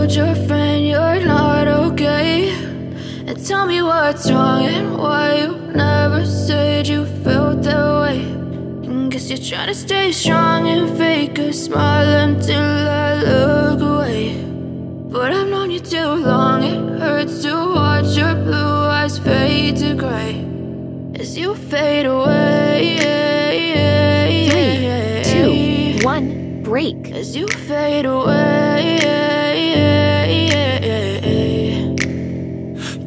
told your friend you're not okay? And tell me what's wrong and why you never said you felt that way. And guess you're trying to stay strong and fake a smile until I look away. But I've known you too long, it hurts to watch your blue eyes fade to gray as you fade away. 3, 2, 1, break. As you fade away.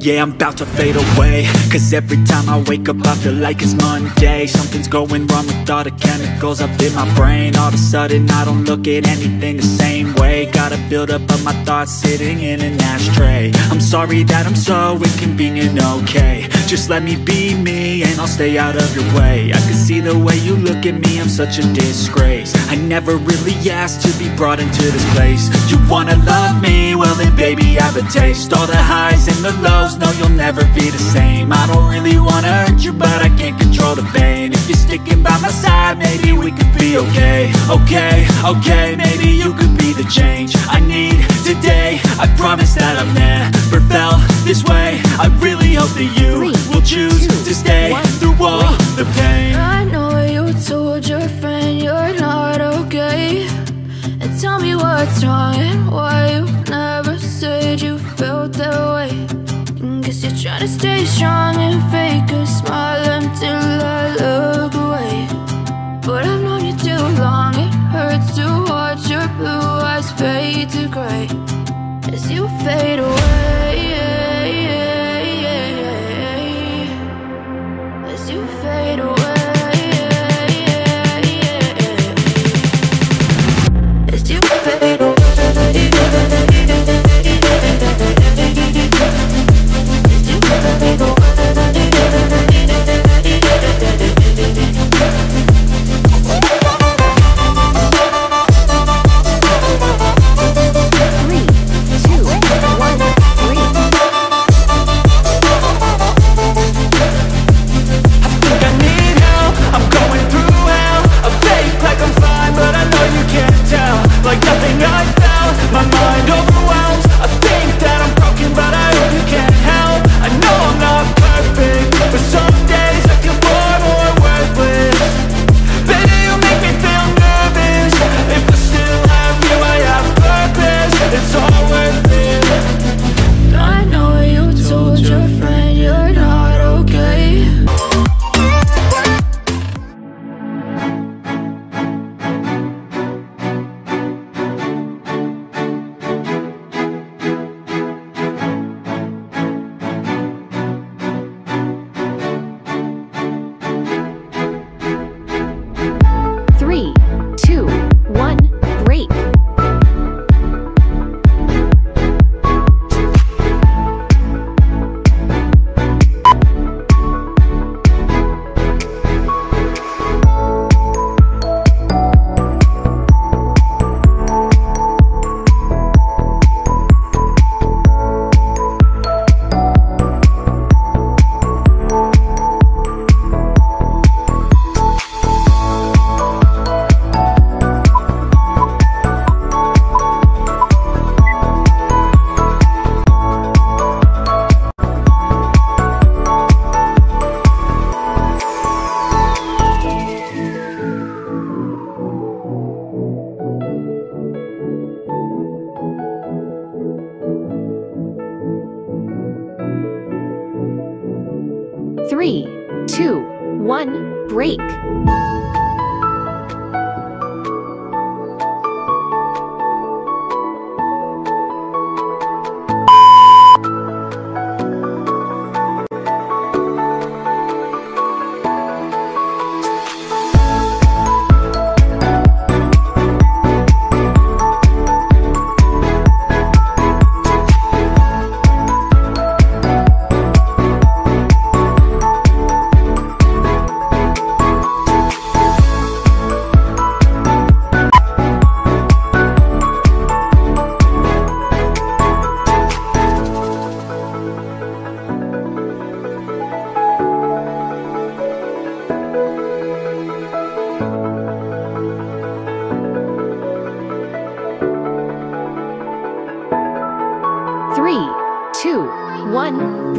Yeah, I'm about to fade away, cause every time I wake up I feel like it's Monday. Something's going wrong with all the chemicals up in my brain. All of a sudden I don't look at anything the same way. Got a buildup of my thoughts sitting in an ashtray. I'm sorry that I'm so inconvenient, okay? Just let me be me and I'll stay out of your way. I can see the way you look at me, I'm such a disgrace. I never really asked to be brought into this place. You wanna love me? Well then baby I have a taste. All the highs and the lows, no, you'll never be the same. I don't really wanna hurt you, but I can't control the pain. If you're sticking by my side, maybe we could be okay. Okay, maybe you could be the change I need today. I promise that I've never felt this way. I really hope that you will choose to stay through all the pain. I know you told your friend you're not okay. And tell me what's wrong and why you never said you felt that way. Guess you're trying to stay strong and fake a smile until I look away. But I've known you too long, it hurts to watch your blue eyes fade to gray as you fade away. As you fade away. As you fade away. Three, two, one, break.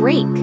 break.